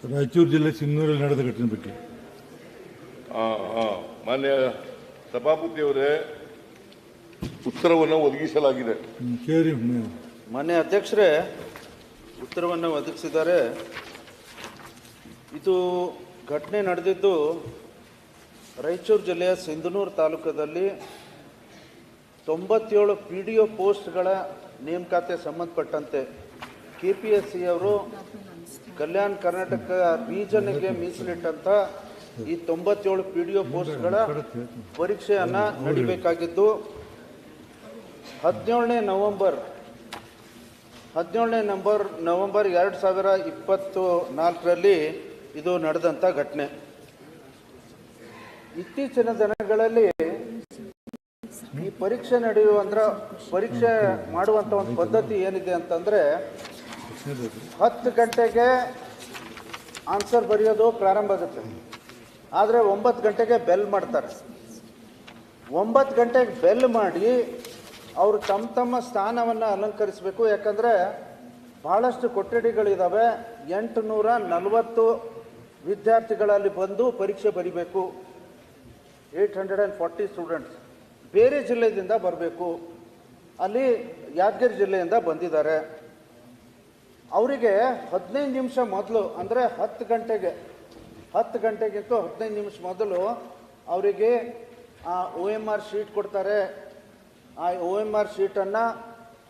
ರಾಯಚೂರು ಜಿಲ್ಲೆ ಸಿನ್ನೂರಲ್ಲಿ ನಡೆದ ಘಟನೆ ಬಗ್ಗೆ ಮಾನ್ಯ ಸಭಾಪತಿಯವರೇ ಉತ್ತರವನ್ನು ಒದಗಿಸಲಾಗಿದೆ. ಮಾನ್ಯ ಅಧ್ಯಕ್ಷರೇ, ಉತ್ತರವನ್ನು ಒದಗಿಸಿದ್ದಾರೆ. ಇದು ಘಟನೆ ನಡೆದಿದ್ದು ರಾಯಚೂರು ಜಿಲ್ಲೆಯ ಸಿಂಧನೂರು ತಾಲೂಕದಲ್ಲಿ 97 PDO ಪೋಸ್ಟ್ಗಳ ನೇಮಕಾತಿ ಸಂಬಂಧಪಟ್ಟಂತೆ KPSC ಅವರು ಕಲ್ಯಾಣ ಕರ್ನಾಟಕ ರೀಜನ್ಗೆ ಮೀಸಲಿಟ್ಟಂಥ ಈ 97 PDO ಪೋಸ್ಟ್ಗಳ ಪರೀಕ್ಷೆಯನ್ನು ನಡಿಬೇಕಾಗಿದ್ದು 17ನೇ ನವೆಂಬರ್ 2024ರಲ್ಲಿ ಇದು ನಡೆದಂಥ ಘಟನೆ. ಇತ್ತೀಚಿನ ದಿನಗಳಲ್ಲಿ ಈ ಪರೀಕ್ಷೆ ಪರೀಕ್ಷೆ ಮಾಡುವಂಥ ಒಂದು ಪದ್ಧತಿ ಏನಿದೆ ಅಂತಂದರೆ 10 ಗಂಟೆಗೆ ಆನ್ಸರ್ ಬರೆಯೋದು ಪ್ರಾರಂಭ ಆಗುತ್ತೆ. ಆದರೆ 9 ಗಂಟೆಗೆ ಬೆಲ್ ಮಾಡ್ತಾರೆ. 9 ಗಂಟೆಗೆ ಬೆಲ್ ಮಾಡಿ ಅವರು ತಮ್ಮ ಸ್ಥಾನವನ್ನು ಅಲಂಕರಿಸಬೇಕು. ಯಾಕಂದರೆ ಭಾಳಷ್ಟು ಕೊಠಡಿಗಳಿದ್ದಾವೆ. 840 ವಿದ್ಯಾರ್ಥಿಗಳಲ್ಲಿ ಬಂದು ಪರೀಕ್ಷೆ ಬರೀಬೇಕು. 840 ಸ್ಟೂಡೆಂಟ್ಸ್ ಬೇರೆ ಜಿಲ್ಲೆಯಿಂದ ಬರಬೇಕು. ಅಲ್ಲಿ ಯಾದಗಿರಿ ಜಿಲ್ಲೆಯಿಂದ ಬಂದಿದ್ದಾರೆ. ಅವರಿಗೆ 15 ನಿಮಿಷ ಮೊದಲು, ಅಂದರೆ 10 ಗಂಟೆಗಿಂತ 15 ನಿಮಿಷ ಮೊದಲು ಅವರಿಗೆ OMR ಶೀಟ್ ಕೊಡ್ತಾರೆ. ಆ OMR ಶೀಟನ್ನು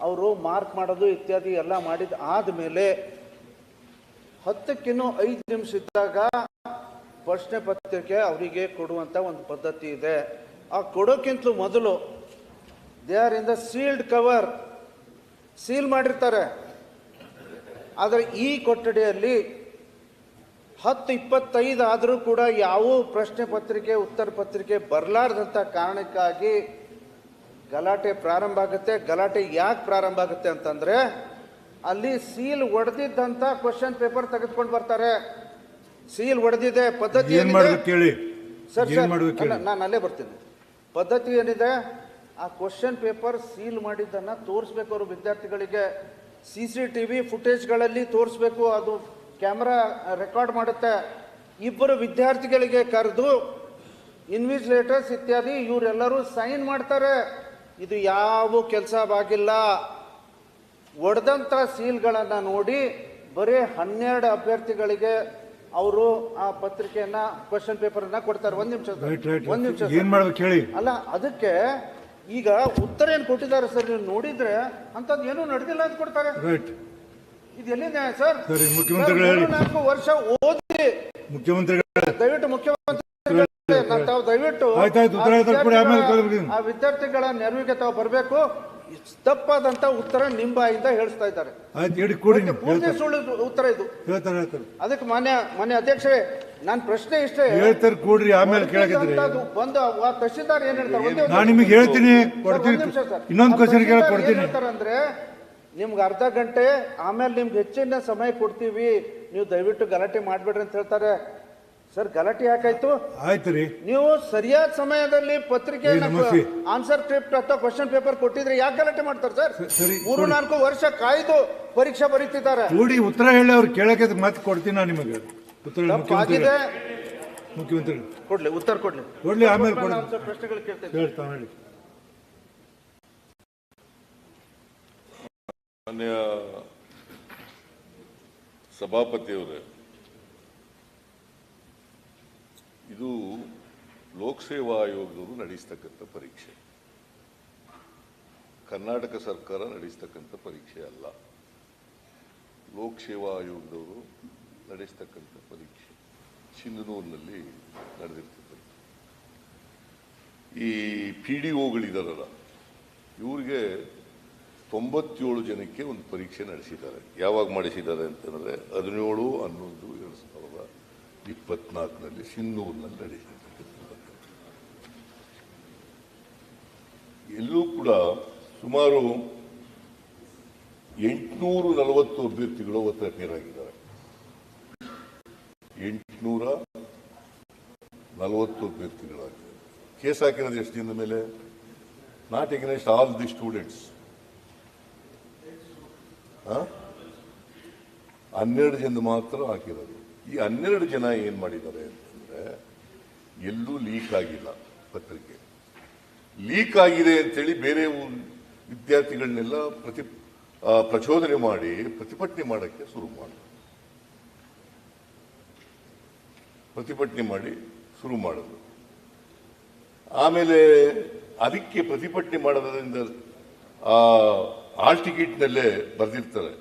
ಅವರು ಮಾರ್ಕ್ ಮಾಡೋದು ಇತ್ಯಾದಿ ಎಲ್ಲ ಮಾಡಿದ ಆದಮೇಲೆ 10ಕ್ಕಿನ್ನೂ 5 ನಿಮಿಷ ಇದ್ದಾಗ ಪ್ರಶ್ನೆ ಪತ್ರಿಕೆ ಅವರಿಗೆ ಕೊಡುವಂಥ ಒಂದು ಪದ್ಧತಿ ಇದೆ. ಆ ಕೊಡೋಕ್ಕಿಂತಲೂ ಮೊದಲು they are in the sealed cover, seal ಮಾಡಿರ್ತಾರೆ. ಆದರೆ ಈ ಕೊಠಡಿಯಲ್ಲಿ 10:25 ಆದರೂ ಕೂಡ ಯಾವ ಪ್ರಶ್ನೆ ಪತ್ರಿಕೆ ಉತ್ತರ ಪತ್ರಿಕೆ ಬರಲಾರ್ದಂಥ ಕಾರಣಕ್ಕಾಗಿ ಗಲಾಟೆ ಪ್ರಾರಂಭ ಆಗುತ್ತೆ. ಗಲಾಟೆ ಯಾಕೆ ಪ್ರಾರಂಭ ಆಗುತ್ತೆ ಅಂತಂದರೆ ಅಲ್ಲಿ ಸೀಲ್ ಹೊಡೆದಿದ್ದಂಥ ಕ್ವಶನ್ ಪೇಪರ್ ತೆಗೆದುಕೊಂಡು ಬರ್ತಾರೆ. ಸೀಲ್ ಹೊಡೆದಿದೆ ಪದ್ಧತಿ ಸರ್ ನಾನು ಅಲ್ಲೇ ಬರ್ತೀನಿ. ಪದ್ಧತಿ ಏನಿದೆ, ಆ ಕ್ವಶನ್ ಪೇಪರ್ ಸೀಲ್ ಮಾಡಿದ್ದನ್ನು ತೋರಿಸ್ಬೇಕು. ಅವರು ವಿದ್ಯಾರ್ಥಿಗಳಿಗೆ CCTV ಫುಟೇಜ್ಗಳಲ್ಲಿ ತೋರಿಸ್ಬೇಕು. ಅದು ಕ್ಯಾಮ್ರಾ ರೆಕಾರ್ಡ್ ಮಾಡುತ್ತೆ. 2 ವಿದ್ಯಾರ್ಥಿಗಳಿಗೆ ಕರೆದು ಇನ್ವಿಜಿಲೇಟರ್ಸ್ ಇತ್ಯಾದಿ ಇವರೆಲ್ಲರೂ ಸೈನ್ ಮಾಡ್ತಾರೆ. ಇದು ಯಾವ ಕೆಲಸವಾಗಿಲ್ಲ. ಒಡೆದಂಥ ಸೀಲ್ಗಳನ್ನು ನೋಡಿ ಬರೀ 12 ಅಭ್ಯರ್ಥಿಗಳಿಗೆ ಅವರು ಆ ಪತ್ರಿಕೆಯನ್ನ ಕ್ವಶನ್ ಪೇಪರ್ನ ಕೊಡ್ತಾರೆ. ಒಂದು ನಿಮಿಷ ಏನ್ ಮಾಡ್ಬೇಕು ಹೇಳಿ. ಅಲ್ಲ, ಅದಕ್ಕೆ ಈಗ ಉತ್ತರ ಏನು ಕೊಟ್ಟಿದ್ದಾರೆ ಸರ್, ನೀವು ನೋಡಿದ್ರೆ ಅಂಥದ್ದು ಏನೂ ನಡೆದಿಲ್ಲ ಅಂತ ಕೊಡ್ತಾರೆ. ಇದು ಎಲ್ಲಿ ನ್ಯಾಯ ಸರ್? 4 ವರ್ಷ ಓದಿ ದಯವಿಟ್ಟು ಆ ವಿದ್ಯಾರ್ಥಿಗಳ ನೆರವಿಗೆ ತಾವು ಬರಬೇಕು. ತಪ್ಪಾದಂತ ಉತ್ತರ ನಿಮ್ಮ ಬಾಯಿಂದ ಹೇಳಿಸ್ತಾ ಇದ್ದಾರೆ. ಸುಳ್ಳು ಉತ್ತರ ಇದು. ಅದಕ್ಕೆ ಮಾನ್ಯ ಅಧ್ಯಕ್ಷರೇ, ನಾನು ಪ್ರಶ್ನೆ ಇಷ್ಟೇ ಕೊಡ್ರಿ, ಆಮೇಲೆ ಬಂದು ತಹಶೀಲ್ದಾರ್ ಏನ್ ಹೇಳ್ತಾರೆ ಅಂದ್ರೆ, ನಿಮ್ಗೆ ಅರ್ಧ ಗಂಟೆ ಆಮೇಲೆ ನಿಮ್ಗೆ ಹೆಚ್ಚಿನ ಸಮಯ ಕೊಡ್ತೀವಿ, ನೀವು ದಯವಿಟ್ಟು ಗಲಾಟೆ ಮಾಡ್ಬೇಡ್ರಿ ಅಂತ ಹೇಳ್ತಾರೆ. ಸರ್, ಗಲಾಟೆ ಯಾಕಾಯ್ತು? ಆಯ್ತು ರೀ, ನೀವು ಸರಿಯಾದ ಸಮಯದಲ್ಲಿ ಪತ್ರಿಕೆ ಆನ್ಸರ್ ಸ್ಕ್ರಿಪ್ಟ್ ಅಥವಾ ಕ್ವಶನ್ ಪೇಪರ್ ಕೊಟ್ಟಿದ್ರೆ ಯಾಕೆ ಗಲಾಟೆ ಮಾಡ್ತಾರೆ ಸರ್? 3-4 ವರ್ಷ ಕಾಯ್ದು ಪರೀಕ್ಷೆ ಬರೀತಿದ್ದಾರೆ. ನೋಡಿ, ಉತ್ತರ ಹೇಳಿ ಅವ್ರು ಕೇಳಕ್ಕೆ ಮತ್ತೆ ಕೊಡ್ತೀನಿ ನಾನು ನಿಮಗೆ. ಆಗಿದೆ, ಮುಖ್ಯಮಂತ್ರಿ ಕೊಡ್ಲಿ, ಉತ್ತರ ಕೊಡ್ಲಿ, ಆಮೇಲೆ ಪ್ರಶ್ನೆಗಳು ಕೇಳ್ತೇನೆ. ಮಾನ್ಯ ಸಭಾಪತಿಯವರೇ, ಇದು ಲೋಕಸೇವಾ ಆಯೋಗದವರು ನಡೆಸ್ತಕ್ಕಂಥ ಪರೀಕ್ಷೆ, ಕರ್ನಾಟಕ ಸರ್ಕಾರ ನಡೆಸ್ತಕ್ಕಂಥ ಪರೀಕ್ಷೆ ಅಲ್ಲ. ಲೋಕಸೇವಾ ಆಯೋಗದವರು ನಡೆಸ್ತಕ್ಕಂಥ ಪರೀಕ್ಷೆ ಸಿಂಧನೂರಿನಲ್ಲಿ ನಡೆದಿರ್ತದೆ. ಈ PDOಗಳಿದಾರಲ್ಲ, ಇವರಿಗೆ 97 ಜನಕ್ಕೆ ಒಂದು ಪರೀಕ್ಷೆ ನಡೆಸಿದ್ದಾರೆ. ಯಾವಾಗ ಮಾಡಿಸಿದ್ದಾರೆ ಅಂತಂದರೆ 17/11/2024 ಸಿಂಧನೂರಿನಲ್ಲಿ ನಡೆಸಿರ್ತಕ್ಕಂಥ. ಎಲ್ಲೂ ಕೂಡ ಸುಮಾರು 840 ಅಭ್ಯರ್ಥಿಗಳು ಅವತರಣಿಯರಾಗಿದ್ದಾರೆ. 840 ಅಭ್ಯರ್ಥಿಗಳಾಗಿದ್ದಾರೆ. ಕೇಸ್ ಹಾಕಿರೋದು ಎಷ್ಟು ದಿನದ ಮೇಲೆ? Not against all the students. 12 ಜನ ಮಾತ್ರ ಹಾಕಿರೋದು. ಈ 12 ಜನ ಏನ್ ಮಾಡಿದ್ದಾರೆ ಅಂತಂದ್ರೆ ಎಲ್ಲೂ ಲೀಕ್ ಆಗಿಲ್ಲ ಪತ್ರಿಕೆ. ಲೀಕ್ ಆಗಿದೆ ಅಂತೇಳಿ ಬೇರೆ ವಿದ್ಯಾರ್ಥಿಗಳನ್ನೆಲ್ಲ ಪ್ರಚೋದನೆ ಮಾಡಿ ಪ್ರತಿಭಟನೆ ಮಾಡಕ್ಕೆ ಶುರು ಮಾಡಿದ್ರು. ಆಮೇಲೆ ಅದಕ್ಕೆ ಪ್ರತಿಭಟನೆ ಮಾಡೋದ್ರಿಂದ ಆಲ್ ಟಿಕೆಟ್ನಲ್ಲೇ ಬರೆದಿರ್ತಾರೆ,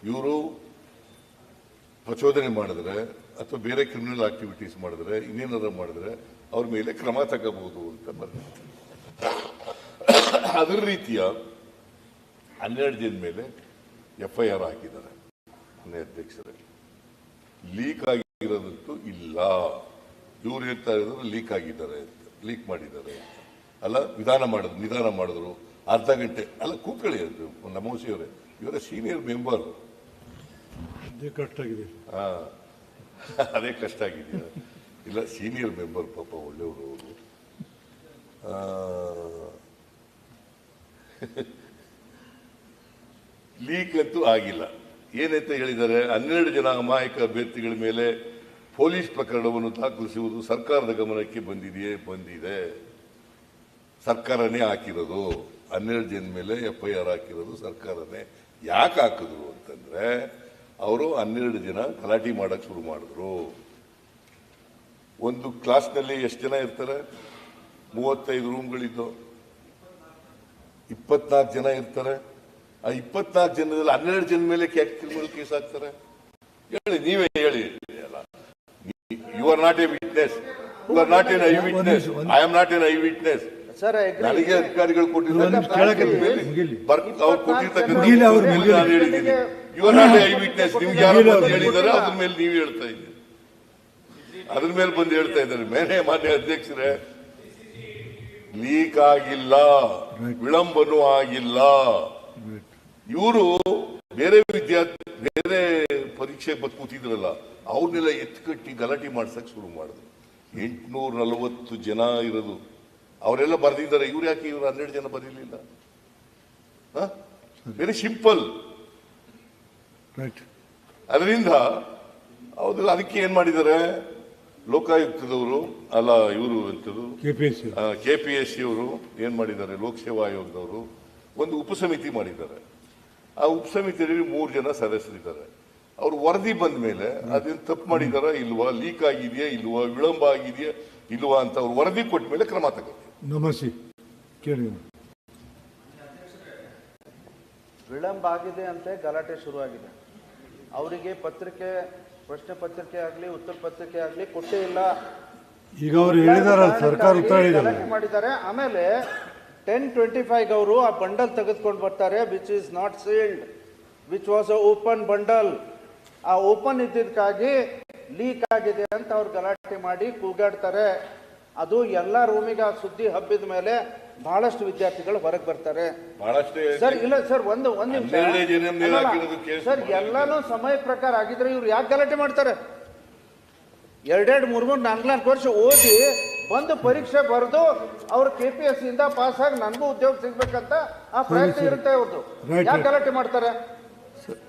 ಇವರು ಪ್ರಚೋದನೆ ಮಾಡಿದ್ರೆ ಅಥವಾ ಬೇರೆ ಕ್ರಿಮಿನಲ್ ಆಕ್ಟಿವಿಟೀಸ್ ಮಾಡಿದ್ರೆ ಇನ್ನೇನಾದ್ರು ಮಾಡಿದ್ರೆ ಅವ್ರ ಮೇಲೆ ಕ್ರಮ ತಗೋಬಹುದು ಅಂತ ಬರೆದಿರ್ತಾರೆ. ಅದರ ರೀತಿಯ 12 ಜನ ಮೇಲೆ FIR ಹಾಕಿದ್ದಾರೆ ಅಧ್ಯಕ್ಷರೇ. ಲೀಕ್ ಆಗಿರೋದಂತೂ ಇಲ್ಲ. ಇವ್ರು ಹೇಳ್ತಾ ಇರೋದು ಲೀಕ್ ಆಗಿದ್ದಾರೆ ಅಂತ, ಲೀಕ್ ಮಾಡಿದ್ದಾರೆ ಅಲ್ಲ. ನಿಧಾನ ಮಾಡಿದ್ರು ಅರ್ಧ ಗಂಟೆ ಅಲ್ಲ. ಕೂತ್ಕೊಳ್ಳಿ ಅದು ನಮೋಸಿಯವರೇ, ಇವರ ಸೀನಿಯರ್ ಮೆಂಬರ್. ಕಷ್ಟ ಆಗಿದೆ. ಅದೇ ಕಷ್ಟ ಆಗಿದೆಯಾ? ಇಲ್ಲ, ಸೀನಿಯರ್ ಮೆಂಬರ್ ಪಾಪ ಒಳ್ಳೆಯವರು ಅವರು. ಲೀಕ್ ಅಂತೂ ಆಗಿಲ್ಲ. ಏನಂತ ಹೇಳಿದ್ದಾರೆ, 12 ಜನ ಅಮಾಯಕ ಅಭ್ಯರ್ಥಿಗಳ ಮೇಲೆ ಪೊಲೀಸ್ ಪ್ರಕರಣವನ್ನು ದಾಖಲಿಸುವುದು ಸರ್ಕಾರದ ಗಮನಕ್ಕೆ ಬಂದಿದೆ. ಸರ್ಕಾರನೇ ಹಾಕಿರೋದು. 12 ಜನ ಮೇಲೆ FIR ಹಾಕಿರೋದು ಸರ್ಕಾರನೇ. ಯಾಕೆ ಹಾಕಿದ್ರು ಅಂತಂದ್ರೆ ಅವರು 12 ಜನ ಗಲಾಟೆ ಮಾಡಕ್ ಶುರು ಮಾಡಿದ್ರು. ಒಂದು ಕ್ಲಾಸ್ನಲ್ಲಿ ಎಷ್ಟು ಜನ ಇರ್ತಾರೆ? 35 ರೂಮ್ಗಳಿದ್ದು 24 ಜನ ಇರ್ತಾರೆ. ಆ 24 ಜನದಲ್ಲಿ 12 ಜನ ಮೇಲೆ ಕ್ರಿಮಿನಲ್ ಕೇಸ್ ಹಾಕ್ತಾರೆ. ಹೇಳಿ, ನೀವೇ ಹೇಳಿ. You are not a witness. You are not an eye witness. I am not an eye witness. ನನಗೆ ಅಧಿಕಾರಿಗಳು ಕೊಟ್ಟಿರ್ತಕ್ಕಂಥ you are not eye witness. ನಿಮ್ಗೆ ಯಾರು ಹೇಳಿದ್ದಾರೆ ಅದ್ರ ಮೇಲೆ ನೀವು ಹೇಳ್ತಾ ಇದ್ದೀರಿ. ಅದ್ರ ಮೇಲೆ ಬಂದು ಹೇಳ್ತಾ ಇದ್ದಾರೆ. ಮಾನ್ಯ ಅಧ್ಯಕ್ಷರೇ, ಲೀಕ್ ಆಗಿಲ್ಲ, ವಿಳಂಬನೂ ಆಗಿಲ್ಲ. ಇವರು ಬೇರೆ ಪರೀಕ್ಷೆ ಬಂದು ಕೂತಿದ್ರಲ್ಲ, ಅವ್ರನ್ನೆಲ್ಲ ಎತ್ಕಟ್ಟಿ ಗಲಾಟೆ ಮಾಡ್ಸಕ್ ಶುರು ಮಾಡಿದ್ರು. 840 ಜನ ಇರೋದು ಅವರೆಲ್ಲ ಬರೆದಿದ್ದಾರೆ. ಇವ್ರು ಯಾಕೆ 12 ಜನ ಬರೀಲಿಲ್ಲ? Very simple. ಅದರಿಂದ ಹೌದು, ಅದಕ್ಕೆ ಏನ್ ಮಾಡಿದ್ದಾರೆ ಲೋಕಾಯುಕ್ತದವರು ಅಲ್ಲ, ಇವರು ಎಂತದ್ದು KPSC ಅವರು ಏನ್ ಮಾಡಿದ್ದಾರೆ, ಲೋಕಸೇವಾ ಆಯೋಗದವರು ಒಂದು ಉಪಸಮಿತಿ ಮಾಡಿದ್ದಾರೆ. ಆ ಉಪಸಮಿತಿಯಲ್ಲಿ 3 ಜನ ಸದಸ್ಯರಿದ್ದಾರೆ. ಅವ್ರು ವರದಿ ಬಂದ ಮೇಲೆ ಅದೇನು ತಪ್ಪು ಮಾಡಿದಾರ ಇಲ್ವಾ, ಲೀಕ್ ಆಗಿದೆಯಾ ಇಲ್ವಾ, ವಿಳಂಬ ಆಗಿದೆಯಾ ಇಲ್ವಾ ಅಂತ ಅವ್ರು ವರದಿ ಕೊಟ್ಟ ಮೇಲೆ ಕ್ರಮ ತಗೋತೀವಿ. ವಿಳಂಬ ಆಗಿದೆ ಅಂತ ಗಲಾಟೆ ಶುರುವಾಗಿದೆ. ಅವರಿಗೆ ಪ್ರಶ್ನೆ ಪತ್ರಿಕೆ ಆಗಲಿ ಉತ್ತರ ಪತ್ರಿಕೆ ಆಗಲಿ ಕೊಟ್ಟೇ ಇಲ್ಲ. ಈಗ ಅವರು ಹೇಳಿದಾರ ಸರ್ಕಾರ ಉತ್ತರ ಮಾಡಿದ್ದಾರೆ. ಆಮೇಲೆ 10:25 ಅವರು ಆ ಬಂಡಲ್ ತೆಗೆದುಕೊಂಡು ಬರ್ತಾರೆ, which is not sealed, which was a open bundle. ಆ ಓಪನ್ ಇದ್ದಿದ್ದಕ್ಕಾಗಿ ಲೀಕ್ ಆಗಿದೆ ಅಂತ ಅವ್ರು ಗಲಾಟೆ ಮಾಡಿ ಕೂಗಾಡ್ತಾರೆ. ಅದು ಎಲ್ಲ ರೂಮಿಗೆ ಆ ಸುದ್ದಿ ಹಬ್ಬಿದ ಮೇಲೆ ಬಹಳಷ್ಟು ವಿದ್ಯಾರ್ಥಿಗಳು ಹೊರಗೆ ಬರ್ತಾರೆ. ಸರ್ ಇಲ್ಲ ಸರ್, ಒಂದು ನಿಮಿಷ ಸರ್, ಎಲ್ಲಾನು ಸಮಯ ಪ್ರಕಾರ ಆಗಿದ್ರೆ ಇವ್ರು ಯಾಕೆ ಗಲಾಟೆ ಮಾಡ್ತಾರೆ? 2, 3, 4 ವರ್ಷ ಓದಿ ಬಂದು ಪರೀಕ್ಷೆ ಬರೆದು ಅವ್ರು KPSC ಇಂದ ಪಾಸ್ ಆಗಿ ನನಗೂ ಉದ್ಯೋಗ ಸಿಗ್ಬೇಕಂತ ಆ ಪ್ರಯತ್ನ ಇರುತ್ತೆ ಅವ್ರದ್ದು. ಯಾಕೆ ಗಲಾಟೆ ಮಾಡ್ತಾರೆ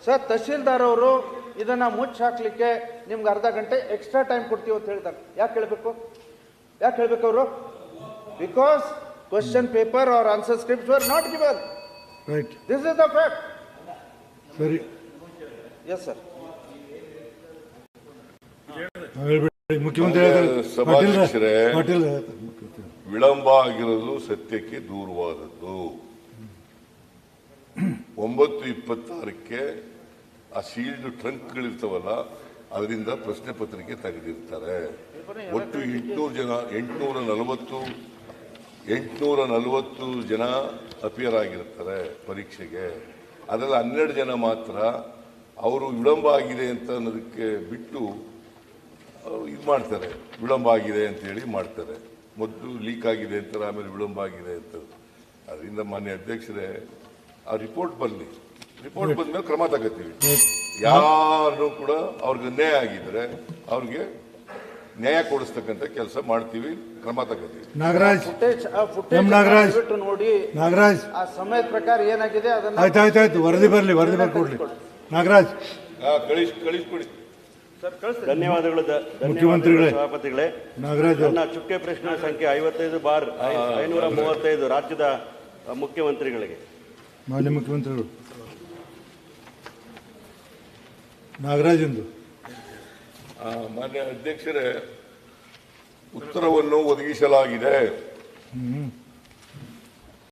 ಸರ್? ತಹಶೀಲ್ದಾರ್ ಅವರು ಇದನ್ನ ಮುಚ್ಚ ಹಾಕ್ಲಿಕ್ಕೆ ನಿಮ್ಗೆ ಅರ್ಧ ಗಂಟೆ ಎಕ್ಸ್ಟ್ರಾ ಟೈಮ್ ಕೊಡ್ತೀವಿ ಅಂತ ಹೇಳ್ತಾರೆ. ಯಾಕೆ ಹೇಳ್ಬೇಕು ಅವರು? Because question paper or answer scripts were not given. This is the fact. ಸರಿ, ಎಸ್ ಸರ್. ಮುಖ್ಯಮಂತ್ರಿ ಸಭಾಧ್ಯಕ್ಷರೇ, ವಿಳಂಬ ಆಗಿರೋದು ಸತ್ಯಕ್ಕೆ ದೂರವಾದದ್ದು. 9:26ಕ್ಕೆ ಆ ಸೀಲ್ಡ್ ಟ್ರಂಕ್ಗಳಿರ್ತಾವಲ್ಲ ಅದರಿಂದ ಪ್ರಶ್ನೆ ಪತ್ರಿಕೆ ತೆಗೆದಿರ್ತಾರೆ. ಒಟ್ಟು 840 ಜನ ಅಪಿಯರ್ ಆಗಿರ್ತಾರೆ ಪರೀಕ್ಷೆಗೆ. ಅದರಲ್ಲಿ 12 ಜನ ಮಾತ್ರ ಅವರು ವಿಳಂಬ ಆಗಿದೆ ಅಂತ ಅನ್ನೋದಕ್ಕೆ ಬಿಟ್ಟು ಇದು ಮಾಡ್ತಾರೆ. ವಿಳಂಬ ಆಗಿದೆ ಅಂತ ಹೇಳಿ ಮಾಡ್ತಾರೆ. ಮೊದಲು ಲೀಕ್ ಆಗಿದೆ ಅಂತಾರೆ, ಆಮೇಲೆ ವಿಳಂಬ ಆಗಿದೆ ಅಂತ. ಅದರಿಂದ ಮಾನ್ಯ ಅಧ್ಯಕ್ಷರೇ, ಆ ರಿಪೋರ್ಟ್ ಬರಲಿ. ರಿಪೋರ್ಟ್ ಬಂದ ಮೇಲೆ ಕ್ರಮ ತಗೋತೀವಿ. ಯಾರು ಕೂಡ ಅವ್ರಿಗೆ ನ್ಯಾಯ ಆಗಿದ್ರೆ ಅವ್ರಿಗೆ ನ್ಯಾಯ ಕೊಡಿಸ್ತಕ್ಕಂಥ ಕೆಲಸ ಮಾಡ್ತೀವಿ, ಕ್ರಮ ತಗೋತೀವಿ. ನಾಗರಾಜ್ ನೋಡಿ, ನಾಗರಾಜ್ ಆ ಸಮಯದ ಪ್ರಕಾರ ಏನಾಗಿದೆ ಅದನ್ನ ಆಯ್ತು ವರದಿ ಬರ್ಕೊಡ್ಲಿ. ನಾಗರಾಜ್ ಕಳಿಸ್ಕೊಡಿ. ಧನ್ಯವಾದಗಳು ಮುಖ್ಯಮಂತ್ರಿಗಳೇ. ಸಭಾಪತಿಗಳೇ. ನಾಗರಾಜ್ ಅವರು. ನನ್ನ ಚುಕ್ಕೆ ಪ್ರಶ್ನೆ ಸಂಖ್ಯೆ 55/535 ರಾಜ್ಯದ ಮುಖ್ಯಮಂತ್ರಿಗಳಿಗೆ. ಮಾನ್ಯ ಮುಖ್ಯಮಂತ್ರಿಗಳು. ನಾಗರಾಜ್ ಎಂದು. ಮಾನ್ಯ ಅಧ್ಯಕ್ಷರೇ, ಉತ್ತರವನ್ನು ಒದಗಿಸಲಾಗಿದೆ.